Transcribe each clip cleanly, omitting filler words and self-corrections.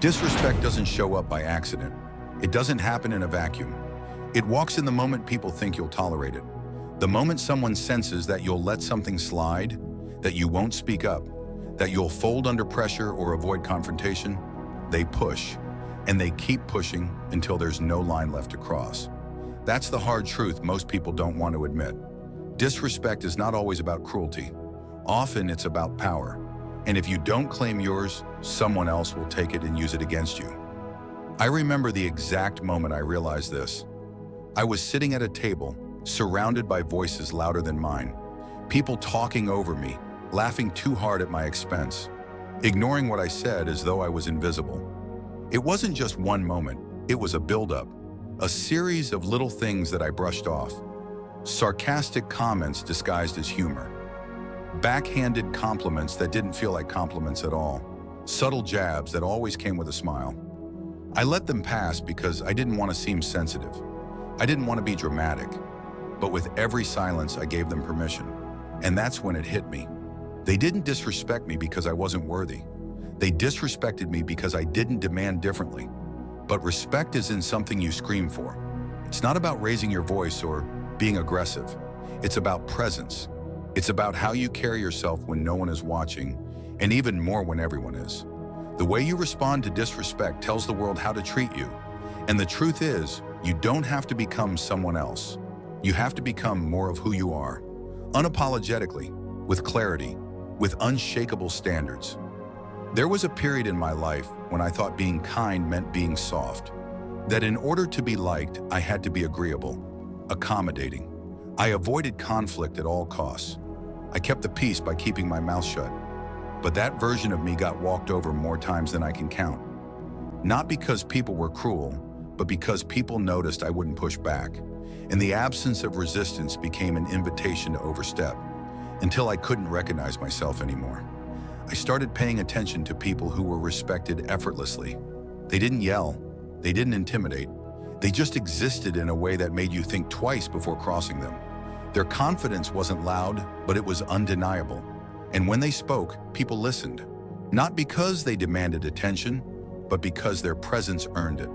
Disrespect doesn't show up by accident. It doesn't happen in a vacuum. It walks in the moment people think you'll tolerate it. The moment someone senses that you'll let something slide, that you won't speak up, that you'll fold under pressure or avoid confrontation, they push, and they keep pushing until there's no line left to cross. That's the hard truth most people don't want to admit. Disrespect is not always about cruelty. Often it's about power. And if you don't claim yours, someone else will take it and use it against you. I remember the exact moment I realized this. I was sitting at a table, surrounded by voices louder than mine. People talking over me, laughing too hard at my expense, ignoring what I said as though I was invisible. It wasn't just one moment, it was a buildup, a series of little things that I brushed off. Sarcastic comments disguised as humor. Backhanded compliments that didn't feel like compliments at all. Subtle jabs that always came with a smile. I let them pass because I didn't want to seem sensitive. I didn't want to be dramatic. But with every silence, I gave them permission. And that's when it hit me. They didn't disrespect me because I wasn't worthy. They disrespected me because I didn't demand differently. But respect isn't something you scream for. It's not about raising your voice or being aggressive. It's about presence. It's about how you carry yourself when no one is watching, and even more when everyone is. The way you respond to disrespect tells the world how to treat you. And the truth is, you don't have to become someone else. You have to become more of who you are, unapologetically, with clarity, with unshakable standards. There was a period in my life when I thought being kind meant being soft, that in order to be liked, I had to be agreeable, accommodating. I avoided conflict at all costs. I kept the peace by keeping my mouth shut. But that version of me got walked over more times than I can count. Not because people were cruel, but because people noticed I wouldn't push back. And the absence of resistance became an invitation to overstep, until I couldn't recognize myself anymore. I started paying attention to people who were respected effortlessly. They didn't yell, they didn't intimidate. They just existed in a way that made you think twice before crossing them. Their confidence wasn't loud, but it was undeniable. And when they spoke, people listened. Not because they demanded attention, but because their presence earned it.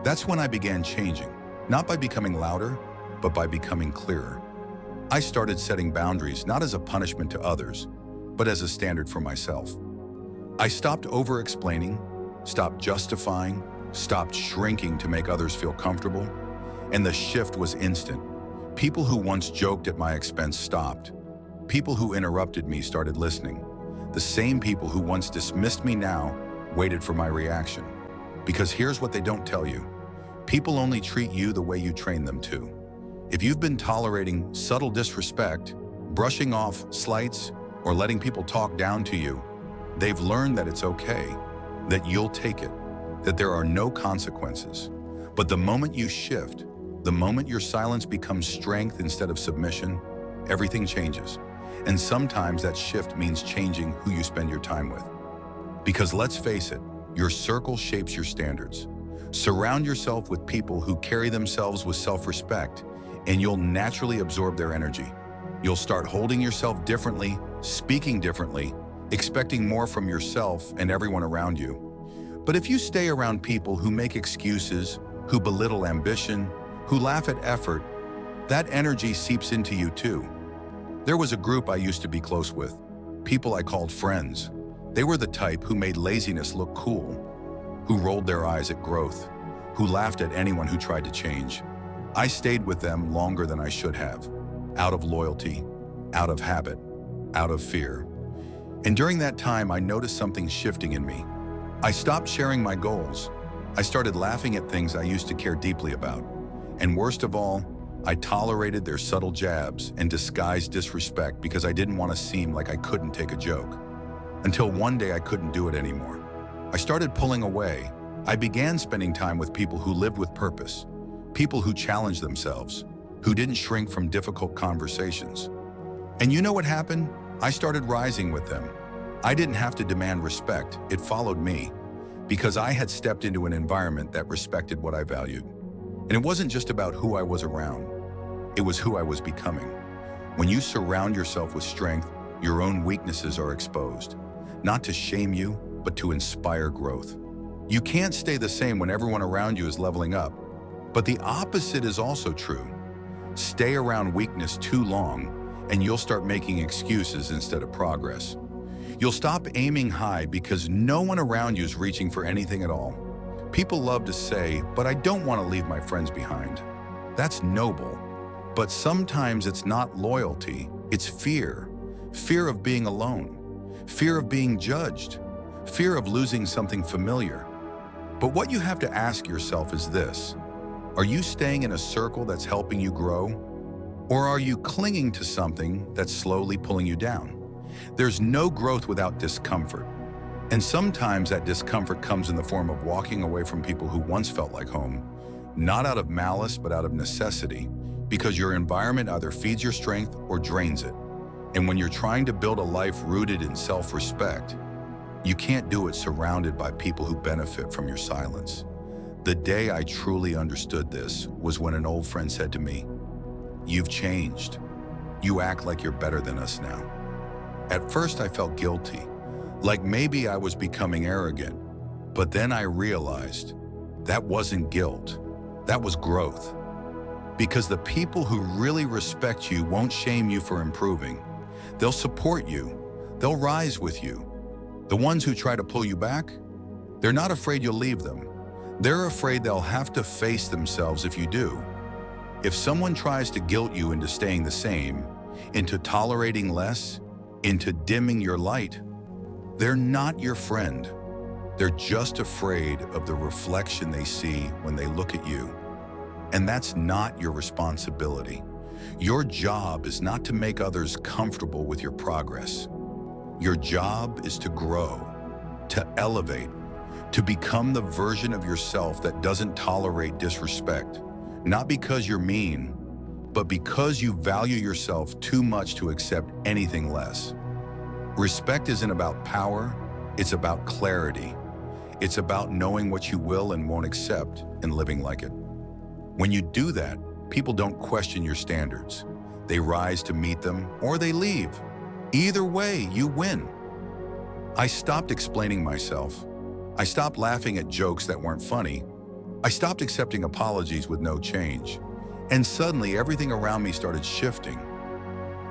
That's when I began changing, not by becoming louder, but by becoming clearer. I started setting boundaries not as a punishment to others, but as a standard for myself. I stopped over-explaining, stopped justifying, stopped shrinking to make others feel comfortable, and the shift was instant. People who once joked at my expense stopped. People who interrupted me started listening. The same people who once dismissed me now waited for my reaction. Because here's what they don't tell you. People only treat you the way you train them to. If you've been tolerating subtle disrespect, brushing off slights, or letting people talk down to you, they've learned that it's okay, that you'll take it, that there are no consequences. But the moment you shift, the moment your silence becomes strength instead of submission, everything changes. And sometimes that shift means changing who you spend your time with. Because let's face it, your circle shapes your standards. Surround yourself with people who carry themselves with self-respect, and you'll naturally absorb their energy. You'll start holding yourself differently, speaking differently, expecting more from yourself and everyone around you. But if you stay around people who make excuses, who belittle ambition, who laugh at effort, that energy seeps into you too. There was a group I used to be close with, people I called friends. They were the type who made laziness look cool, who rolled their eyes at growth, who laughed at anyone who tried to change. I stayed with them longer than I should have, out of loyalty, out of habit, out of fear. And during that time, I noticed something shifting in me. I stopped sharing my goals. I started laughing at things I used to care deeply about. And worst of all, I tolerated their subtle jabs and disguised disrespect because I didn't want to seem like I couldn't take a joke. Until one day I couldn't do it anymore. I started pulling away. I began spending time with people who lived with purpose, people who challenged themselves, who didn't shrink from difficult conversations. And you know what happened? I started rising with them. I didn't have to demand respect, it followed me, because I had stepped into an environment that respected what I valued. And it wasn't just about who I was around, it was who I was becoming. When you surround yourself with strength, your own weaknesses are exposed, not to shame you, but to inspire growth. You can't stay the same when everyone around you is leveling up. But the opposite is also true. Stay around weakness too long, and you'll start making excuses instead of progress. You'll stop aiming high because no one around you is reaching for anything at all. People love to say, "But I don't want to leave my friends behind." That's noble. But sometimes it's not loyalty, it's fear. Fear of being alone. Fear of being judged. Fear of losing something familiar. But what you have to ask yourself is this: are you staying in a circle that's helping you grow? Or are you clinging to something that's slowly pulling you down? There's no growth without discomfort. And sometimes that discomfort comes in the form of walking away from people who once felt like home, not out of malice, but out of necessity, because your environment either feeds your strength or drains it. And when you're trying to build a life rooted in self-respect, you can't do it surrounded by people who benefit from your silence. The day I truly understood this was when an old friend said to me, "You've changed. You act like you're better than us now." At first I felt guilty, like maybe I was becoming arrogant. But then I realized that wasn't guilt, that was growth. Because the people who really respect you won't shame you for improving. They'll support you, they'll rise with you. The ones who try to pull you back, they're not afraid you'll leave them. They're afraid they'll have to face themselves if you do. If someone tries to guilt you into staying the same, into tolerating less, into dimming your light, they're not your friend. They're just afraid of the reflection they see when they look at you. And that's not your responsibility. Your job is not to make others comfortable with your progress. Your job is to grow, to elevate, to become the version of yourself that doesn't tolerate disrespect, not because you're mean, but because you value yourself too much to accept anything less. Respect isn't about power, it's about clarity. It's about knowing what you will and won't accept and living like it. When you do that, people don't question your standards. They rise to meet them or they leave. Either way, you win. I stopped explaining myself. I stopped laughing at jokes that weren't funny. I stopped accepting apologies with no change. And suddenly everything around me started shifting.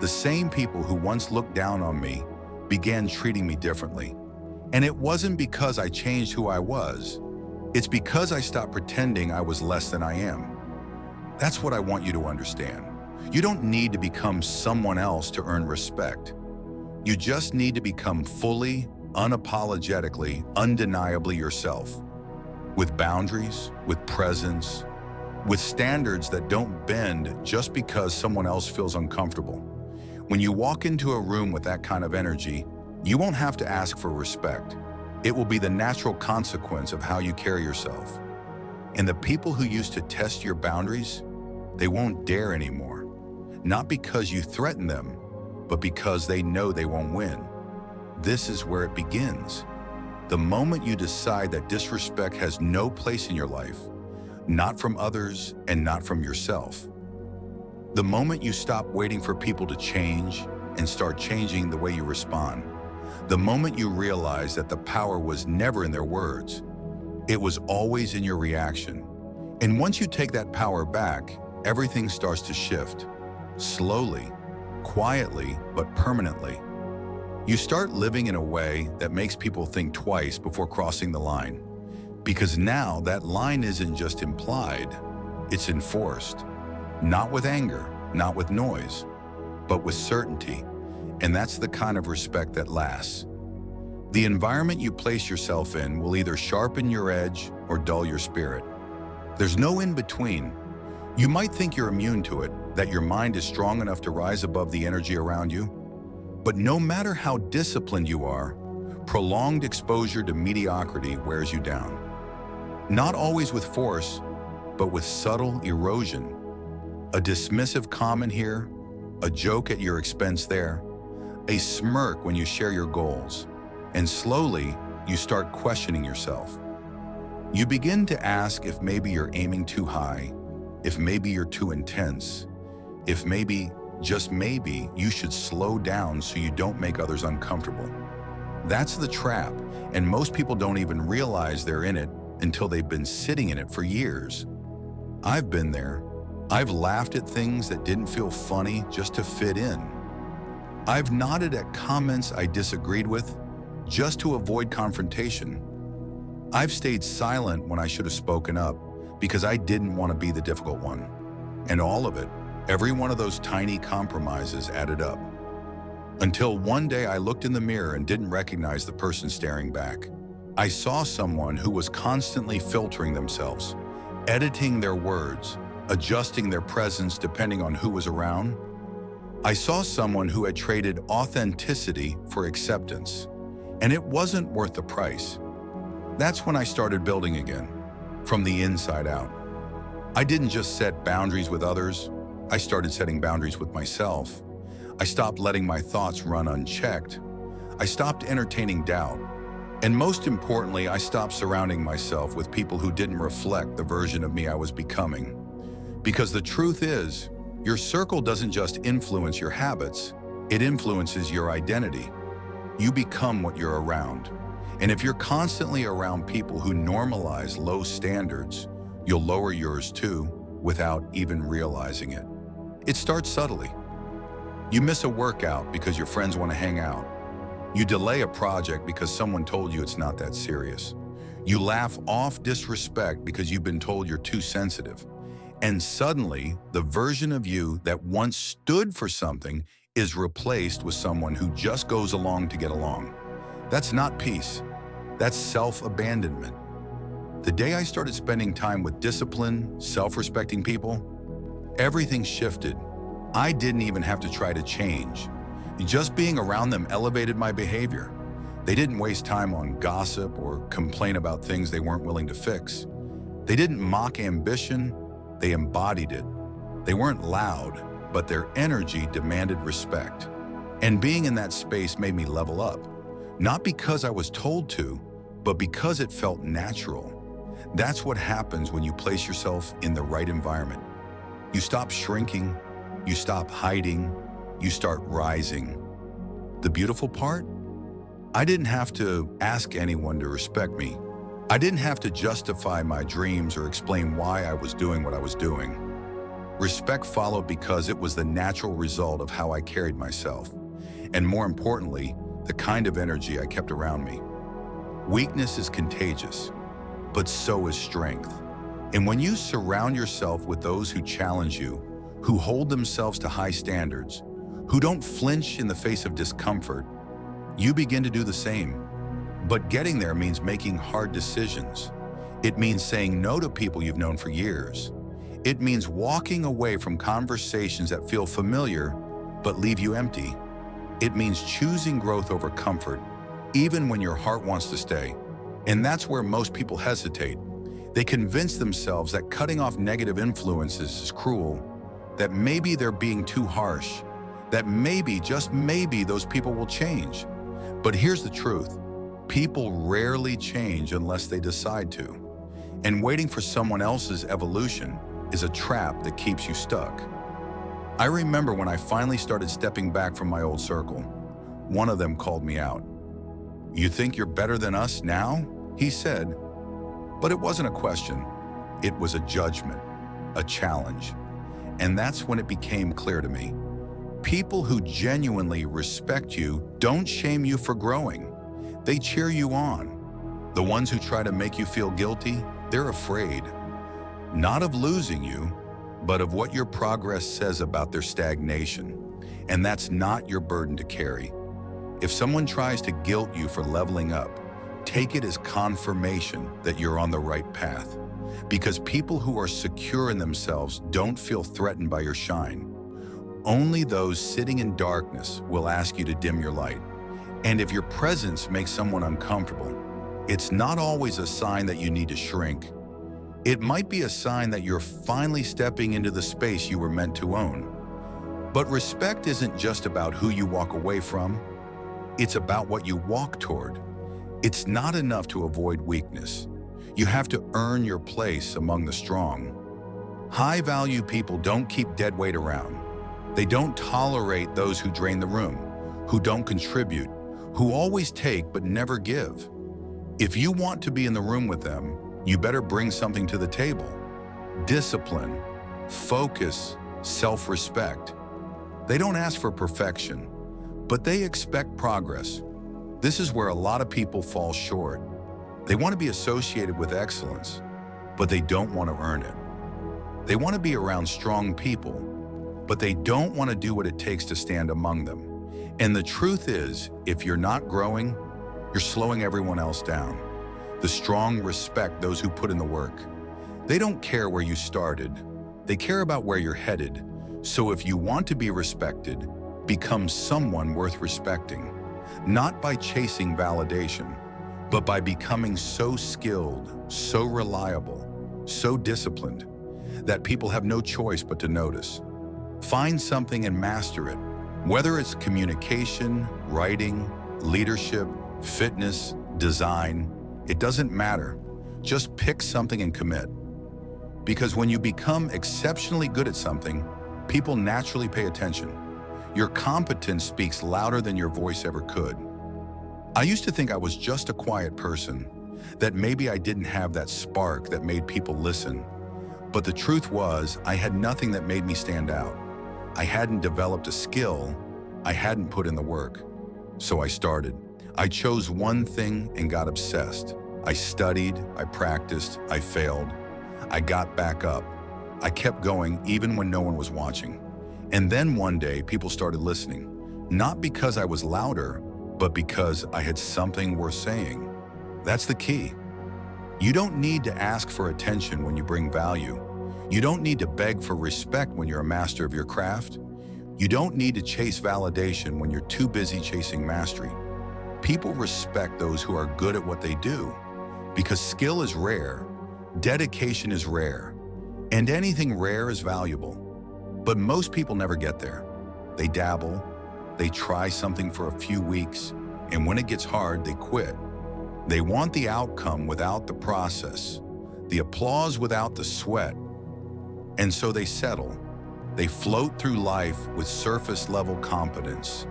The same people who once looked down on me began treating me differently. And it wasn't because I changed who I was. It's because I stopped pretending I was less than I am. That's what I want you to understand. You don't need to become someone else to earn respect. You just need to become fully, unapologetically, undeniably yourself. With boundaries, with presence, with standards that don't bend just because someone else feels uncomfortable. When you walk into a room with that kind of energy, you won't have to ask for respect. It will be the natural consequence of how you carry yourself. And the people who used to test your boundaries, they won't dare anymore. Not because you threaten them, but because they know they won't win. This is where it begins. The moment you decide that disrespect has no place in your life, not from others and not from yourself. The moment you stop waiting for people to change and start changing the way you respond. The moment you realize that the power was never in their words, it was always in your reaction. And once you take that power back, everything starts to shift. Slowly, quietly, but permanently. You start living in a way that makes people think twice before crossing the line. Because now that line isn't just implied, it's enforced. Not with anger, not with noise, but with certainty. And that's the kind of respect that lasts. The environment you place yourself in will either sharpen your edge or dull your spirit. There's no in between. You might think you're immune to it, that your mind is strong enough to rise above the energy around you. But no matter how disciplined you are, prolonged exposure to mediocrity wears you down. Not always with force, but with subtle erosion. A dismissive comment here, a joke at your expense there, a smirk when you share your goals, and slowly you start questioning yourself. You begin to ask if maybe you're aiming too high, if maybe you're too intense, if maybe, just maybe, you should slow down so you don't make others uncomfortable. That's the trap, and most people don't even realize they're in it until they've been sitting in it for years. I've been there. I've laughed at things that didn't feel funny just to fit in. I've nodded at comments I disagreed with just to avoid confrontation. I've stayed silent when I should have spoken up because I didn't want to be the difficult one. And all of it, every one of those tiny compromises added up. Until one day I looked in the mirror and didn't recognize the person staring back. I saw someone who was constantly filtering themselves, editing their words, adjusting their presence depending on who was around. I saw someone who had traded authenticity for acceptance, and it wasn't worth the price. That's when I started building again, from the inside out. I didn't just set boundaries with others, I started setting boundaries with myself. I stopped letting my thoughts run unchecked. I stopped entertaining doubt. And most importantly, I stopped surrounding myself with people who didn't reflect the version of me I was becoming. Because the truth is, your circle doesn't just influence your habits, it influences your identity. You become what you're around. And if you're constantly around people who normalize low standards, you'll lower yours too, without even realizing it. It starts subtly. You miss a workout because your friends want to hang out. You delay a project because someone told you it's not that serious. You laugh off disrespect because you've been told you're too sensitive. And suddenly, the version of you that once stood for something is replaced with someone who just goes along to get along. That's not peace. That's self-abandonment. The day I started spending time with disciplined, self-respecting people, everything shifted. I didn't even have to try to change. Just being around them elevated my behavior. They didn't waste time on gossip or complain about things they weren't willing to fix. They didn't mock ambition, they embodied it. They weren't loud, but their energy demanded respect. And being in that space made me level up. Not because I was told to, but because it felt natural. That's what happens when you place yourself in the right environment. You stop shrinking, you stop hiding, you start rising. The beautiful part? I didn't have to ask anyone to respect me. I didn't have to justify my dreams or explain why I was doing what I was doing. Respect followed because it was the natural result of how I carried myself, and more importantly, the kind of energy I kept around me. Weakness is contagious, but so is strength. And when you surround yourself with those who challenge you, who hold themselves to high standards, who don't flinch in the face of discomfort, you begin to do the same. But getting there means making hard decisions. It means saying no to people you've known for years. It means walking away from conversations that feel familiar but leave you empty. It means choosing growth over comfort, even when your heart wants to stay. And that's where most people hesitate. They convince themselves that cutting off negative influences is cruel, that maybe they're being too harsh, that maybe, just maybe, those people will change. But here's the truth. People rarely change unless they decide to. And waiting for someone else's evolution is a trap that keeps you stuck. I remember when I finally started stepping back from my old circle. One of them called me out. "You think you're better than us now?" he said. But it wasn't a question. It was a judgment, a challenge. And that's when it became clear to me. People who genuinely respect you don't shame you for growing. They cheer you on. The ones who try to make you feel guilty, they're afraid. Not of losing you, but of what your progress says about their stagnation. And that's not your burden to carry. If someone tries to guilt you for leveling up, take it as confirmation that you're on the right path. Because people who are secure in themselves don't feel threatened by your shine. Only those sitting in darkness will ask you to dim your light. And if your presence makes someone uncomfortable, it's not always a sign that you need to shrink. It might be a sign that you're finally stepping into the space you were meant to own. But respect isn't just about who you walk away from. It's about what you walk toward. It's not enough to avoid weakness. You have to earn your place among the strong. High-value people don't keep dead weight around. They don't tolerate those who drain the room, who don't contribute, who always take but never give. If you want to be in the room with them, you better bring something to the table. Discipline, focus, self-respect. They don't ask for perfection, but they expect progress. This is where a lot of people fall short. They want to be associated with excellence, but they don't want to earn it. They want to be around strong people, but they don't want to do what it takes to stand among them. And the truth is, if you're not growing, you're slowing everyone else down. The strong respect those who put in the work. They don't care where you started. They care about where you're headed. So if you want to be respected, become someone worth respecting. Not by chasing validation, but by becoming so skilled, so reliable, so disciplined, that people have no choice but to notice. Find something and master it. Whether it's communication, writing, leadership, fitness, design, it doesn't matter. Just pick something and commit. Because when you become exceptionally good at something, people naturally pay attention. Your competence speaks louder than your voice ever could. I used to think I was just a quiet person, that maybe I didn't have that spark that made people listen. But the truth was, I had nothing that made me stand out. I hadn't developed a skill, I hadn't put in the work. So I started. I chose one thing and got obsessed. I studied, I practiced, I failed. I got back up. I kept going even when no one was watching. And then one day, people started listening. Not because I was louder, but because I had something worth saying. That's the key. You don't need to ask for attention when you bring value. You don't need to beg for respect when you're a master of your craft. You don't need to chase validation when you're too busy chasing mastery. People respect those who are good at what they do, because skill is rare, dedication is rare, and anything rare is valuable. But most people never get there. They dabble, they try something for a few weeks, and when it gets hard, they quit. They want the outcome without the process, the applause without the sweat, and so they settle. They float through life with surface-level competence,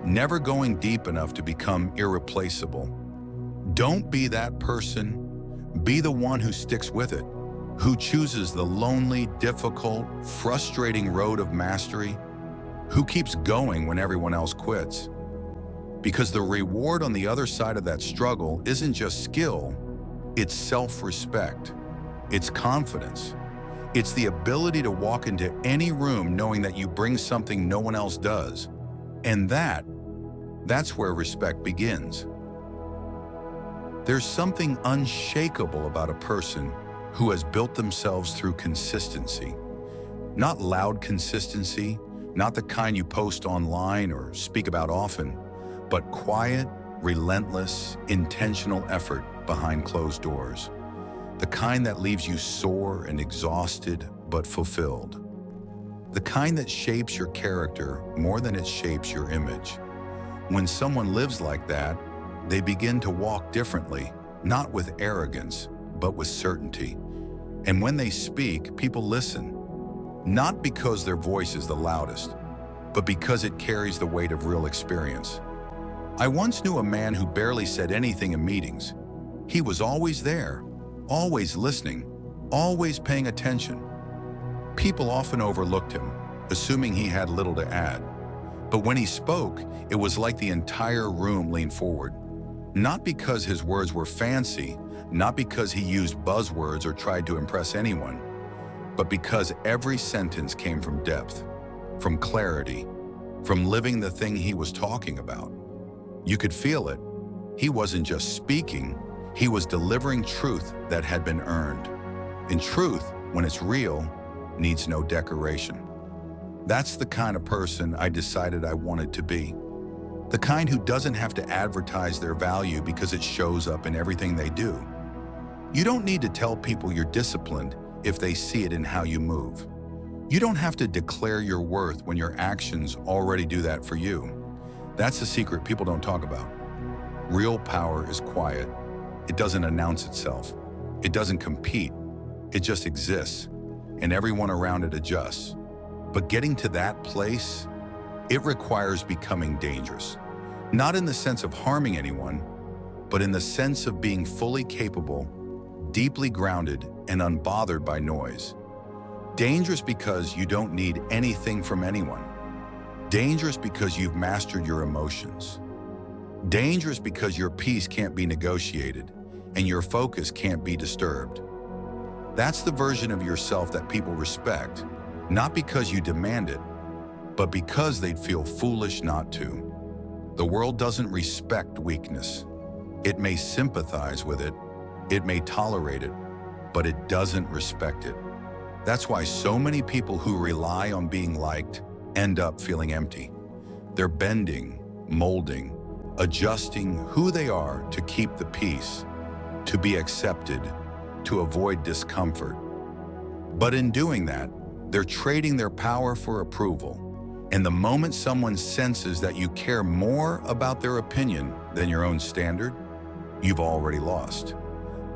never going deep enough to become irreplaceable. Don't be that person. Be the one who sticks with it, who chooses the lonely, difficult, frustrating road of mastery, who keeps going when everyone else quits. Because the reward on the other side of that struggle isn't just skill, it's self-respect, it's confidence. It's the ability to walk into any room knowing that you bring something no one else does. And that's where respect begins. There's something unshakable about a person who has built themselves through consistency. Not loud consistency, not the kind you post online or speak about often, but quiet, relentless, intentional effort behind closed doors. The kind that leaves you sore and exhausted, but fulfilled. The kind that shapes your character more than it shapes your image. When someone lives like that, they begin to walk differently, not with arrogance, but with certainty. And when they speak, people listen, not because their voice is the loudest, but because it carries the weight of real experience. I once knew a man who barely said anything in meetings. He was always there, always listening, always paying attention. People often overlooked him, assuming he had little to add. But when he spoke, it was like the entire room leaned forward. Not because his words were fancy, not because he used buzzwords or tried to impress anyone, but because every sentence came from depth, from clarity, from living the thing he was talking about. You could feel it. He wasn't just speaking, he was delivering truth that had been earned. And truth, when it's real, needs no decoration. That's the kind of person I decided I wanted to be. The kind who doesn't have to advertise their value because it shows up in everything they do. You don't need to tell people you're disciplined if they see it in how you move. You don't have to declare your worth when your actions already do that for you. That's the secret people don't talk about. Real power is quiet. It doesn't announce itself. It doesn't compete. It just exists, and everyone around it adjusts. But getting to that place, it requires becoming dangerous. Not in the sense of harming anyone, but in the sense of being fully capable, deeply grounded, and unbothered by noise. Dangerous because you don't need anything from anyone. Dangerous because you've mastered your emotions. Dangerous because your peace can't be negotiated and your focus can't be disturbed. That's the version of yourself that people respect, not because you demand it, but because they'd feel foolish not to. The world doesn't respect weakness. It may sympathize with it, it may tolerate it, but it doesn't respect it. That's why so many people who rely on being liked end up feeling empty. They're bending, molding, adjusting who they are to keep the peace, to be accepted, to avoid discomfort. But in doing that, they're trading their power for approval. And the moment someone senses that you care more about their opinion than your own standard, you've already lost.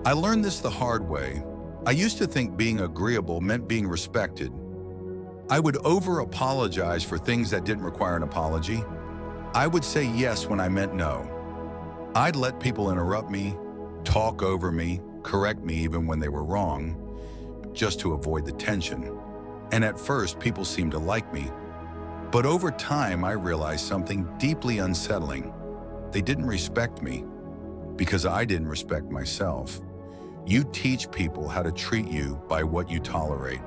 I learned this the hard way. I used to think being agreeable meant being respected. I would over-apologize for things that didn't require an apology. I would say yes when I meant no. I'd let people interrupt me, talk over me, correct me even when they were wrong, just to avoid the tension. And at first, people seemed to like me. But over time, I realized something deeply unsettling. They didn't respect me because I didn't respect myself. You teach people how to treat you by what you tolerate.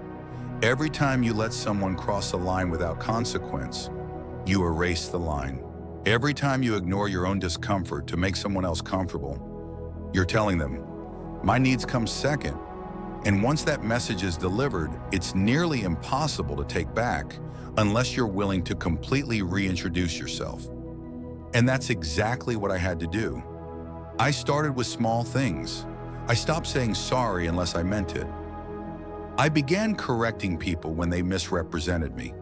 Every time you let someone cross a line without consequence, you erase the line. Every time you ignore your own discomfort to make someone else comfortable, you're telling them, my needs come second. And once that message is delivered, it's nearly impossible to take back unless you're willing to completely reintroduce yourself. And that's exactly what I had to do. I started with small things. I stopped saying sorry unless I meant it. I began correcting people when they misrepresented me.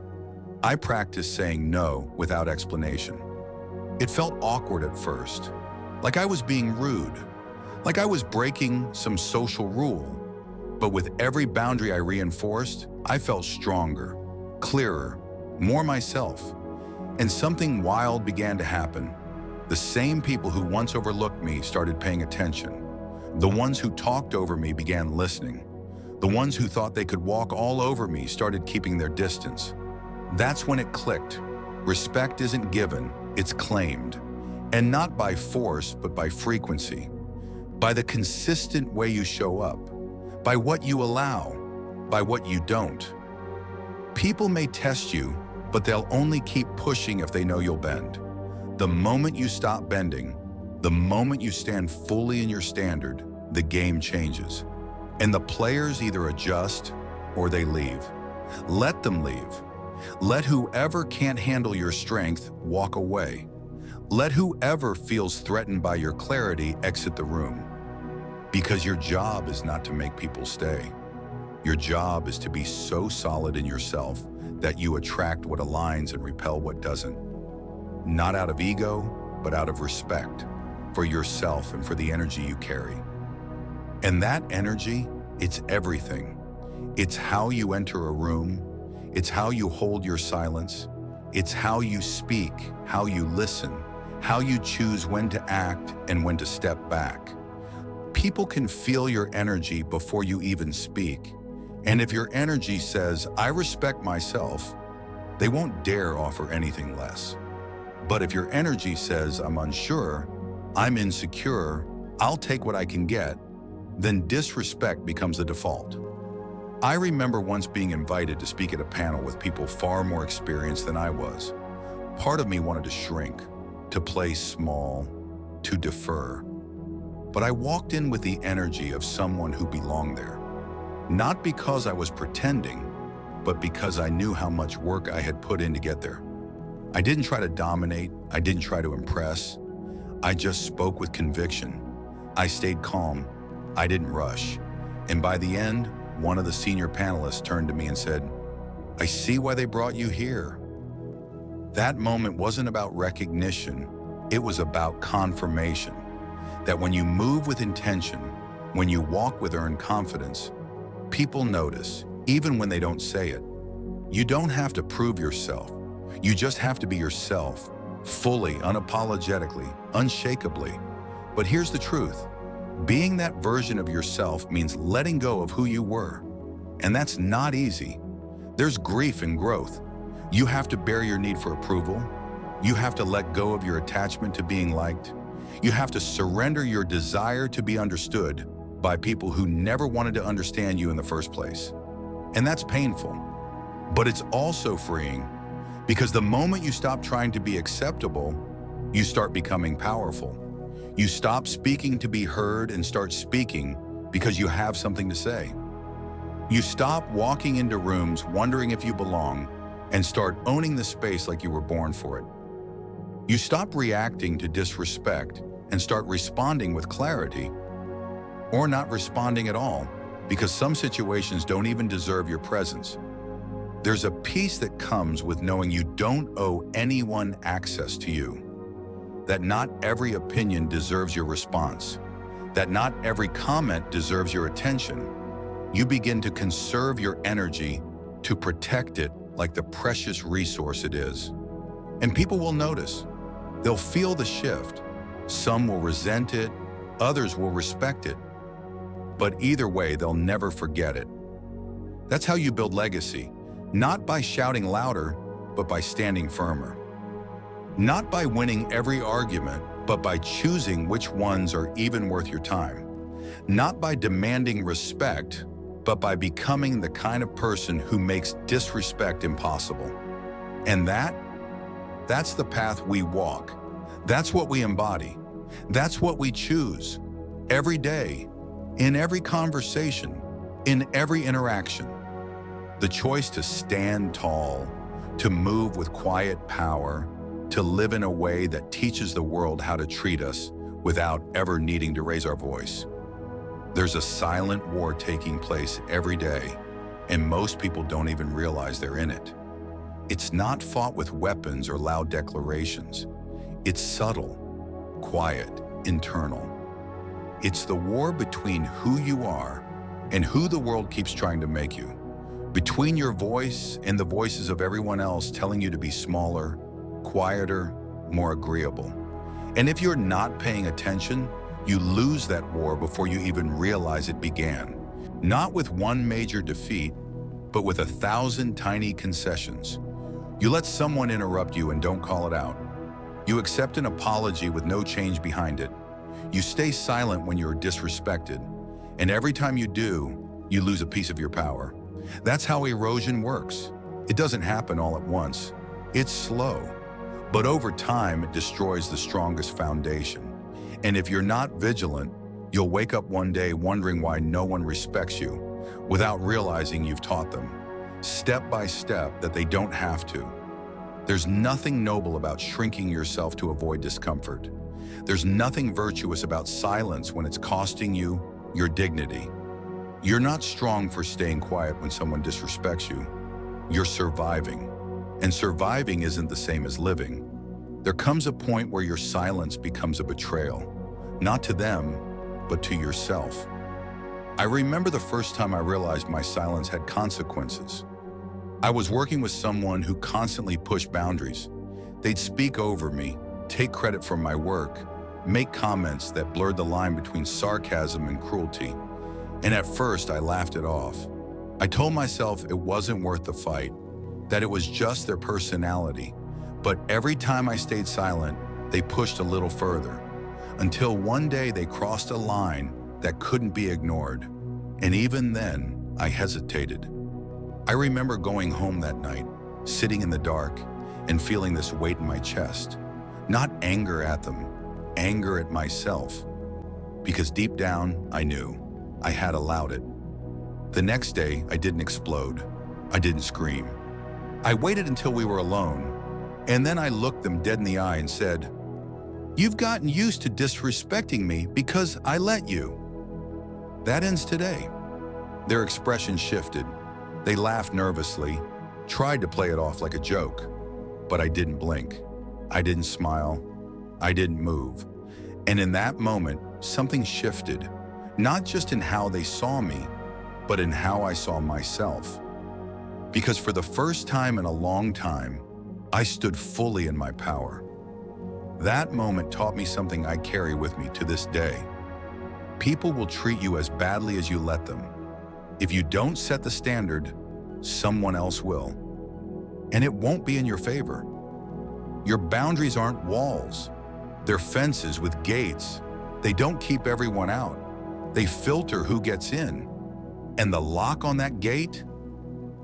I practiced saying no without explanation. It felt awkward at first, like I was being rude, like I was breaking some social rule. But with every boundary I reinforced, I felt stronger, clearer, more myself. And something wild began to happen. The same people who once overlooked me started paying attention. The ones who talked over me began listening. The ones who thought they could walk all over me started keeping their distance. That's when it clicked. Respect isn't given, it's claimed. And not by force, but by frequency. By the consistent way you show up. By what you allow. By what you don't. People may test you, but they'll only keep pushing if they know you'll bend. The moment you stop bending, the moment you stand fully in your standard, the game changes. And the players either adjust or they leave. Let them leave. Let whoever can't handle your strength walk away. Let whoever feels threatened by your clarity exit the room. Because your job is not to make people stay. Your job is to be so solid in yourself that you attract what aligns and repel what doesn't. Not out of ego, but out of respect for yourself and for the energy you carry. And that energy, it's everything. It's how you enter a room. It's how you hold your silence. It's how you speak, how you listen, how you choose when to act and when to step back. People can feel your energy before you even speak. And if your energy says, I respect myself, they won't dare offer anything less. But if your energy says, I'm unsure, I'm insecure, I'll take what I can get, then disrespect becomes the default. I remember once being invited to speak at a panel with people far more experienced than I was. Part of me wanted to shrink, to play small, to defer. But I walked in with the energy of someone who belonged there. Not because I was pretending, but because I knew how much work I had put in to get there. I didn't try to dominate, I didn't try to impress. I just spoke with conviction. I stayed calm, I didn't rush. And by the end, one of the senior panelists turned to me and said, I see why they brought you here. That moment wasn't about recognition, it was about confirmation. That when you move with intention, when you walk with earned confidence, people notice, even when they don't say it. You don't have to prove yourself. You just have to be yourself, fully, unapologetically, unshakably. But here's the truth. Being that version of yourself means letting go of who you were. And that's not easy. There's grief in growth. You have to bear your need for approval. You have to let go of your attachment to being liked. You have to surrender your desire to be understood by people who never wanted to understand you in the first place. And that's painful. But it's also freeing, because the moment you stop trying to be acceptable, you start becoming powerful. You stop speaking to be heard and start speaking because you have something to say. You stop walking into rooms wondering if you belong and start owning the space like you were born for it. You stop reacting to disrespect and start responding with clarity, or not responding at all, because some situations don't even deserve your presence. There's a peace that comes with knowing you don't owe anyone access to you, that not every opinion deserves your response, that not every comment deserves your attention. You begin to conserve your energy to protect it like the precious resource it is. And people will notice. They'll feel the shift. Some will resent it, others will respect it. But either way, they'll never forget it. That's how you build legacy, not by shouting louder, but by standing firmer. Not by winning every argument, but by choosing which ones are even worth your time. Not by demanding respect, but by becoming the kind of person who makes disrespect impossible. And that's the path we walk. That's what we embody. That's what we choose every day, in every conversation, in every interaction. The choice to stand tall, to move with quiet power, to live in a way that teaches the world how to treat us without ever needing to raise our voice. There's a silent war taking place every day, and most people don't even realize they're in it. It's not fought with weapons or loud declarations. It's subtle, quiet, internal. It's the war between who you are and who the world keeps trying to make you, between your voice and the voices of everyone else telling you to be smaller, quieter, more agreeable. And if you're not paying attention, you lose that war before you even realize it began. Not with one major defeat, but with 1,000 tiny concessions. You let someone interrupt you and don't call it out. You accept an apology with no change behind it. You stay silent when you're disrespected. And every time you do, you lose a piece of your power. That's how erosion works. It doesn't happen all at once. It's slow. But over time, it destroys the strongest foundation. And if you're not vigilant, you'll wake up one day wondering why no one respects you, without realizing you've taught them, step by step, that they don't have to. There's nothing noble about shrinking yourself to avoid discomfort. There's nothing virtuous about silence when it's costing you your dignity. You're not strong for staying quiet when someone disrespects you. You're surviving. And surviving isn't the same as living. There comes a point where your silence becomes a betrayal, not to them, but to yourself. I remember the first time I realized my silence had consequences. I was working with someone who constantly pushed boundaries. They'd speak over me, take credit for my work, make comments that blurred the line between sarcasm and cruelty. And at first, I laughed it off. I told myself it wasn't worth the fight, that it was just their personality. But every time I stayed silent, they pushed a little further, until one day they crossed a line that couldn't be ignored. And even then, I hesitated. I remember going home that night, sitting in the dark, and feeling this weight in my chest. Not anger at them, anger at myself. Because deep down, I knew I had allowed it. The next day, I didn't explode. I didn't scream. I waited until we were alone, and then I looked them dead in the eye and said, "You've gotten used to disrespecting me because I let you." That ends today. Their expression shifted. They laughed nervously, tried to play it off like a joke. But I didn't blink. I didn't smile. I didn't move. And in that moment, something shifted, not just in how they saw me, but in how I saw myself. Because for the first time in a long time, I stood fully in my power. That moment taught me something I carry with me to this day. People will treat you as badly as you let them. If you don't set the standard, someone else will. And it won't be in your favor. Your boundaries aren't walls. They're fences with gates. They don't keep everyone out. They filter who gets in. And the lock on that gate,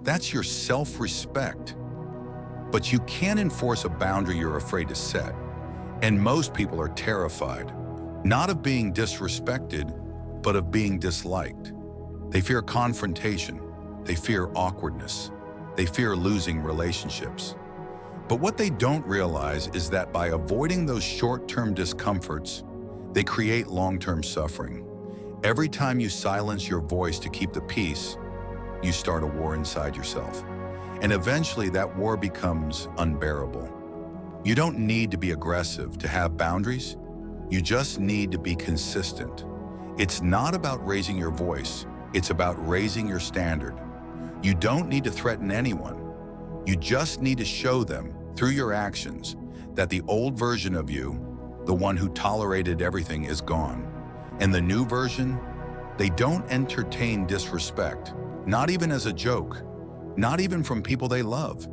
that's your self-respect. But you can't enforce a boundary you're afraid to set. And most people are terrified, not of being disrespected, but of being disliked. They fear confrontation. They fear awkwardness. They fear losing relationships. But what they don't realize is that by avoiding those short-term discomforts, they create long-term suffering. Every time you silence your voice to keep the peace, you start a war inside yourself. And eventually that war becomes unbearable. You don't need to be aggressive to have boundaries. You just need to be consistent. It's not about raising your voice. It's about raising your standard. You don't need to threaten anyone. You just need to show them through your actions that the old version of you, the one who tolerated everything, is gone. And the new version, they don't entertain disrespect, not even as a joke, not even from people they love.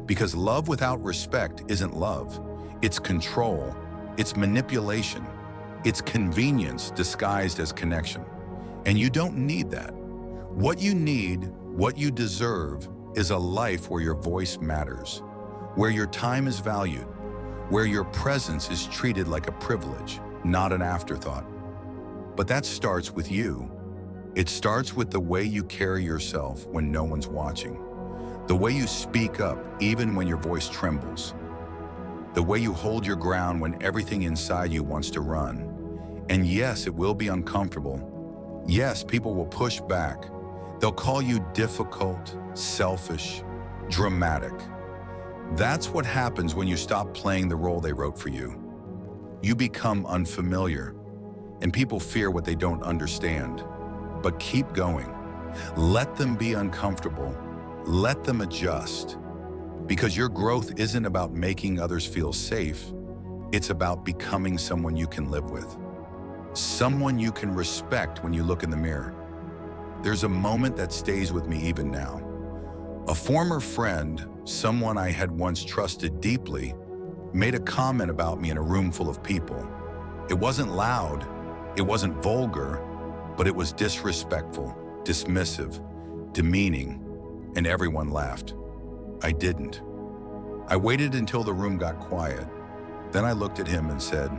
Because love without respect isn't love. It's control, it's manipulation, it's convenience disguised as connection. And you don't need that. What you need, what you deserve, is a life where your voice matters, where your time is valued, where your presence is treated like a privilege, not an afterthought. But that starts with you. It starts with the way you carry yourself when no one's watching, the way you speak up even when your voice trembles, the way you hold your ground when everything inside you wants to run. And yes, it will be uncomfortable. Yes, people will push back. They'll call you difficult, selfish, dramatic. That's what happens when you stop playing the role they wrote for you. You become unfamiliar, and people fear what they don't understand. But keep going. Let them be uncomfortable. Let them adjust. Because your growth isn't about making others feel safe. It's about becoming someone you can live with. Someone you can respect when you look in the mirror. There's a moment that stays with me even now. A former friend, someone I had once trusted deeply, made a comment about me in a room full of people. It wasn't loud, it wasn't vulgar, but it was disrespectful, dismissive, demeaning, and everyone laughed. I didn't. I waited until the room got quiet. Then I looked at him and said,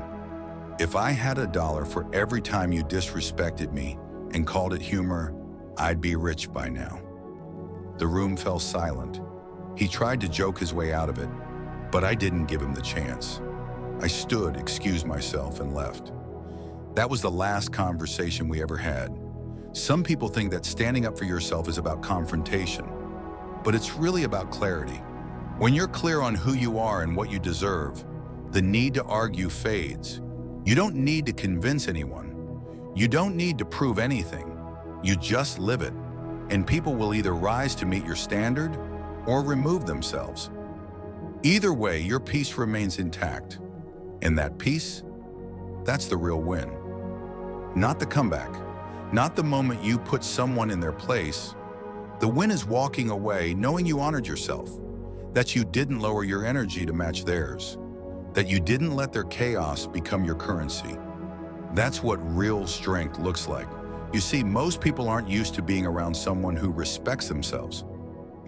"If I had $1 for every time you disrespected me and called it humor, I'd be rich by now." The room fell silent. He tried to joke his way out of it, but I didn't give him the chance. I stood, excused myself, and left. That was the last conversation we ever had. Some people think that standing up for yourself is about confrontation, but it's really about clarity. When you're clear on who you are and what you deserve, the need to argue fades. You don't need to convince anyone. You don't need to prove anything. You just live it, and people will either rise to meet your standard or remove themselves. Either way, your peace remains intact. And that peace, that's the real win. Not the comeback, not the moment you put someone in their place. The win is walking away knowing you honored yourself, that you didn't lower your energy to match theirs, that you didn't let their chaos become your currency. That's what real strength looks like. You see, most people aren't used to being around someone who respects themselves.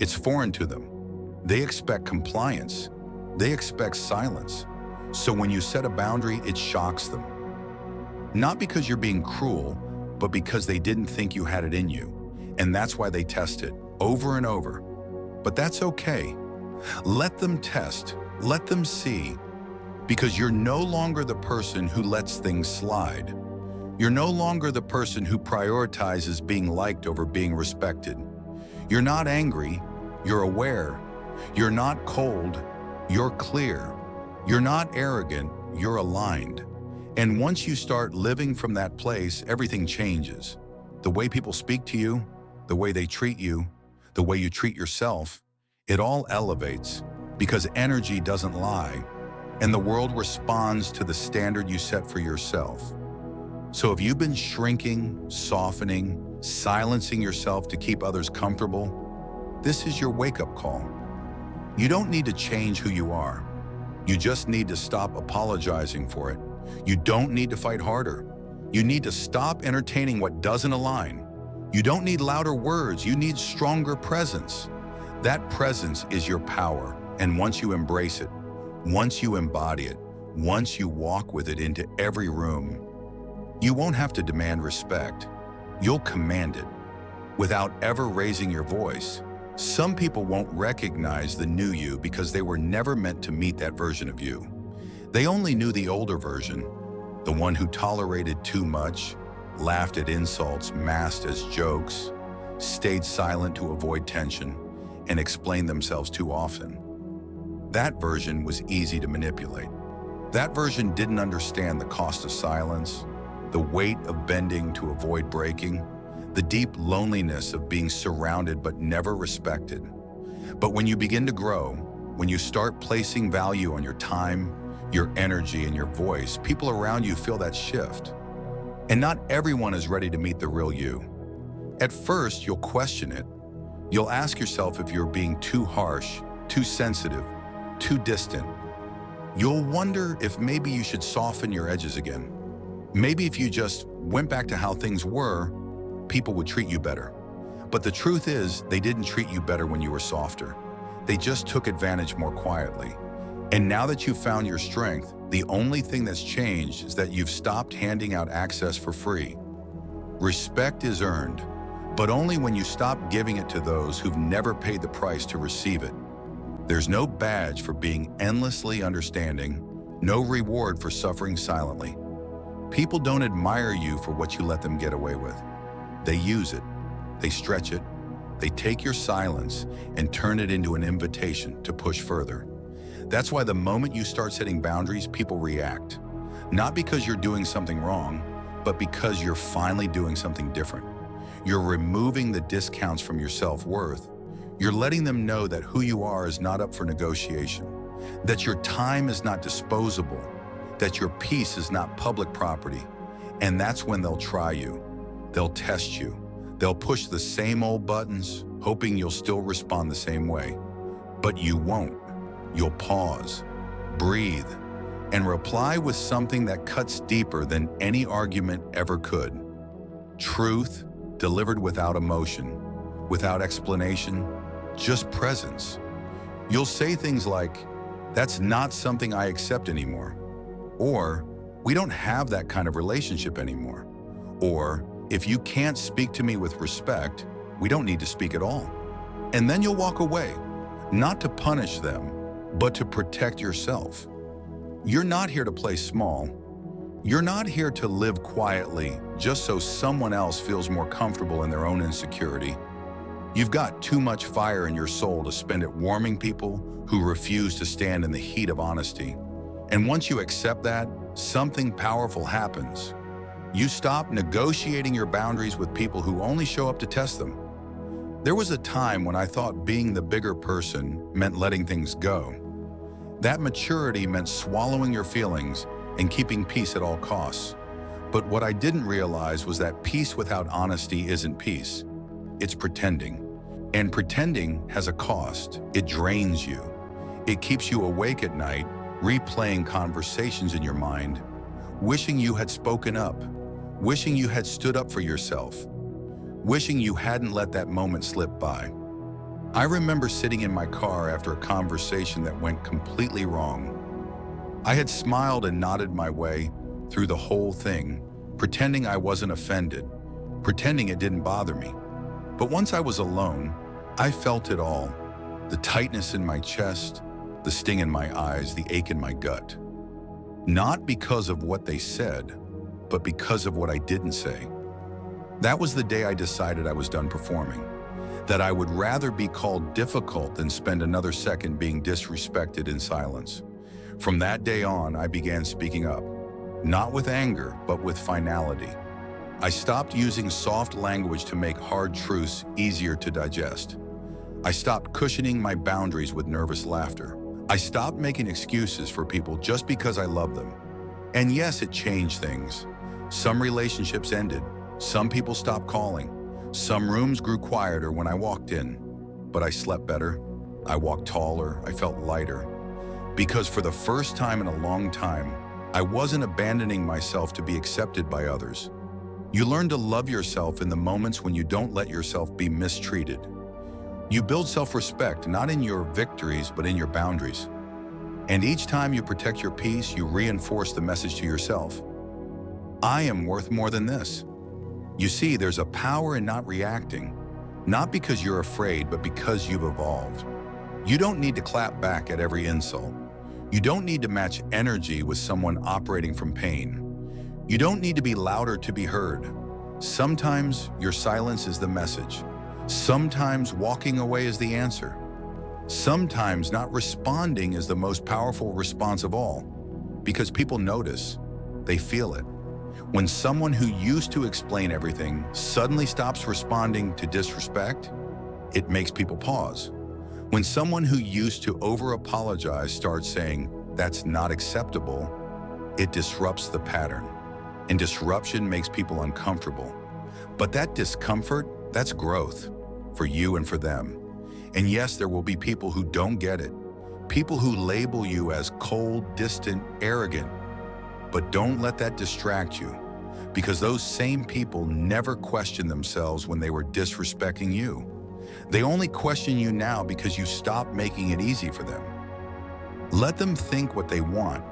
It's foreign to them. They expect compliance. They expect silence. So when you set a boundary, it shocks them. Not because you're being cruel, but because they didn't think you had it in you. And that's why they test it over and over. But that's okay. Let them test. Let them see. Because you're no longer the person who lets things slide. You're no longer the person who prioritizes being liked over being respected. You're not angry, you're aware. You're not cold, you're clear. You're not arrogant, you're aligned. And once you start living from that place, everything changes. The way people speak to you, the way they treat you, the way you treat yourself, it all elevates because energy doesn't lie. and the world responds to the standard you set for yourself. So if you've been shrinking, softening, silencing yourself to keep others comfortable, this is your wake-up call. You don't need to change who you are. You just need to stop apologizing for it. You don't need to fight harder. You need to stop entertaining what doesn't align. You don't need louder words, you need stronger presence. That presence is your power, and once you embrace it, once you embody it, once you walk with it into every room, you won't have to demand respect. You'll command it without ever raising your voice. Some people won't recognize the new you because they were never meant to meet that version of you. They only knew the older version, the one who tolerated too much, laughed at insults masked as jokes, stayed silent to avoid tension, and explained themselves too often. That version was easy to manipulate. That version didn't understand the cost of silence, the weight of bending to avoid breaking, the deep loneliness of being surrounded but never respected. But when you begin to grow, when you start placing value on your time, your energy, and your voice, people around you feel that shift. And not everyone is ready to meet the real you. At first, you'll question it. You'll ask yourself if you're being too harsh, too sensitive, too distant. You'll wonder if maybe you should soften your edges again. Maybe if you just went back to how things were, people would treat you better. But the truth is, they didn't treat you better when you were softer. They just took advantage more quietly. And now that you've found your strength, the only thing that's changed is that you've stopped handing out access for free. Respect is earned, but only when you stop giving it to those who've never paid the price to receive it. There's no badge for being endlessly understanding, no reward for suffering silently. People don't admire you for what you let them get away with. They use it, they stretch it, they take your silence and turn it into an invitation to push further. That's why the moment you start setting boundaries, people react. Not because you're doing something wrong, but because you're finally doing something different. You're removing the discounts from your self-worth. You're letting them know that who you are is not up for negotiation, that your time is not disposable, that your peace is not public property. And that's when they'll try you. They'll test you. They'll push the same old buttons, hoping you'll still respond the same way. But you won't. You'll pause, breathe, and reply with something that cuts deeper than any argument ever could. Truth delivered without emotion, without explanation, just presence. You'll say things like, "That's not something I accept anymore," or "We don't have that kind of relationship anymore," or "If you can't speak to me with respect, we don't need to speak at all." And then you'll walk away, not to punish them, but to protect yourself. You're not here to play small. You're not here to live quietly just so someone else feels more comfortable in their own insecurity. You've got too much fire in your soul to spend it warming people who refuse to stand in the heat of honesty. And once you accept that, something powerful happens. You stop negotiating your boundaries with people who only show up to test them. There was a time when I thought being the bigger person meant letting things go. That maturity meant swallowing your feelings and keeping peace at all costs. But what I didn't realize was that peace without honesty isn't peace. It's pretending. And pretending has a cost. It drains you. It keeps you awake at night, replaying conversations in your mind, wishing you had spoken up, wishing you had stood up for yourself, wishing you hadn't let that moment slip by. I remember sitting in my car after a conversation that went completely wrong. I had smiled and nodded my way through the whole thing, pretending I wasn't offended, pretending it didn't bother me. But once I was alone, I felt it all. The tightness in my chest, the sting in my eyes, the ache in my gut. Not because of what they said, but because of what I didn't say. That was the day I decided I was done performing, that I would rather be called difficult than spend another second being disrespected in silence. From that day on, I began speaking up, not with anger, but with finality. I stopped using soft language to make hard truths easier to digest. I stopped cushioning my boundaries with nervous laughter. I stopped making excuses for people just because I love them. And yes, it changed things. Some relationships ended. Some people stopped calling. Some rooms grew quieter when I walked in. But I slept better. I walked taller. I felt lighter. Because for the first time in a long time, I wasn't abandoning myself to be accepted by others. You learn to love yourself in the moments when you don't let yourself be mistreated. You build self-respect not in your victories, but in your boundaries. And each time you protect your peace, you reinforce the message to yourself. I am worth more than this. You see, there's a power in not reacting, not because you're afraid, but because you've evolved. You don't need to clap back at every insult. You don't need to match energy with someone operating from pain. You don't need to be louder to be heard. Sometimes your silence is the message. Sometimes walking away is the answer. Sometimes not responding is the most powerful response of all, because people notice, they feel it. When someone who used to explain everything suddenly stops responding to disrespect, it makes people pause. When someone who used to over-apologize starts saying, "That's not acceptable," it disrupts the pattern. And disruption makes people uncomfortable. But that discomfort, that's growth, for you and for them. And yes, there will be people who don't get it. People who label you as cold, distant, arrogant. But don't let that distract you, because those same people never questioned themselves when they were disrespecting you. They only question you now because you stopped making it easy for them. Let them think what they want.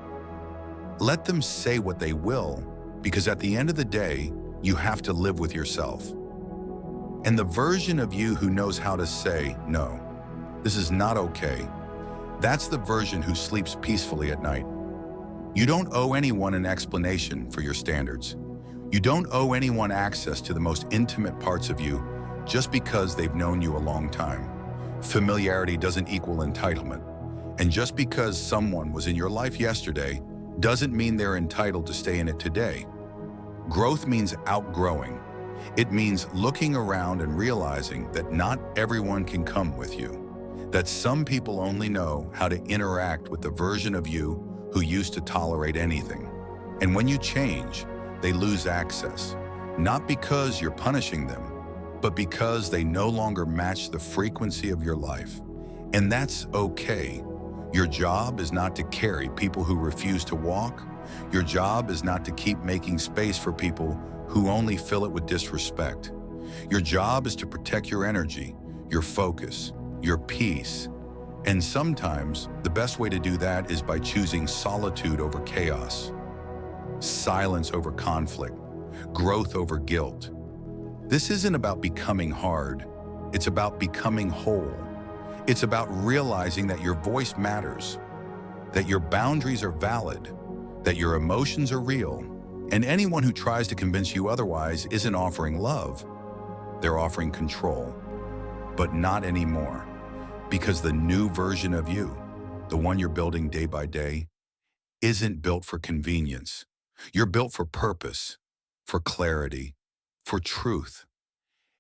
Let them say what they will, because at the end of the day, you have to live with yourself. And the version of you who knows how to say, "No, this is not okay," that's the version who sleeps peacefully at night. You don't owe anyone an explanation for your standards. You don't owe anyone access to the most intimate parts of you just because they've known you a long time. Familiarity doesn't equal entitlement. And just because someone was in your life yesterday doesn't mean they're entitled to stay in it today. Growth means outgrowing. It means looking around and realizing that not everyone can come with you, that some people only know how to interact with the version of you who used to tolerate anything. And when you change, they lose access, not because you're punishing them, but because they no longer match the frequency of your life. And that's okay. Your job is not to carry people who refuse to walk. Your job is not to keep making space for people who only fill it with disrespect. Your job is to protect your energy, your focus, your peace. And sometimes the best way to do that is by choosing solitude over chaos, silence over conflict, growth over guilt. This isn't about becoming hard. It's about becoming whole. It's about realizing that your voice matters, that your boundaries are valid, that your emotions are real, and anyone who tries to convince you otherwise isn't offering love. They're offering control, but not anymore, because the new version of you, the one you're building day by day, isn't built for convenience. You're built for purpose, for clarity, for truth.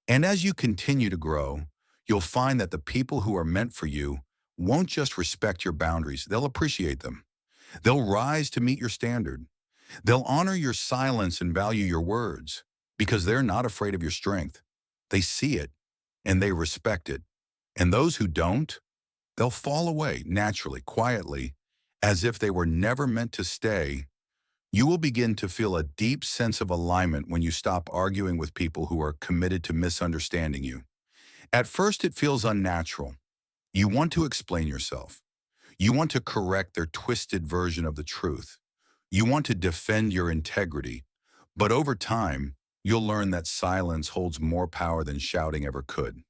And as you continue to grow, you'll find that the people who are meant for you won't just respect your boundaries, they'll appreciate them. They'll rise to meet your standard. They'll honor your silence and value your words, because they're not afraid of your strength. They see it, and they respect it. And those who don't, they'll fall away naturally, quietly, as if they were never meant to stay. You will begin to feel a deep sense of alignment when you stop arguing with people who are committed to misunderstanding you. At first, it feels unnatural. You want to explain yourself. You want to correct their twisted version of the truth. You want to defend your integrity. But over time, you'll learn that silence holds more power than shouting ever could.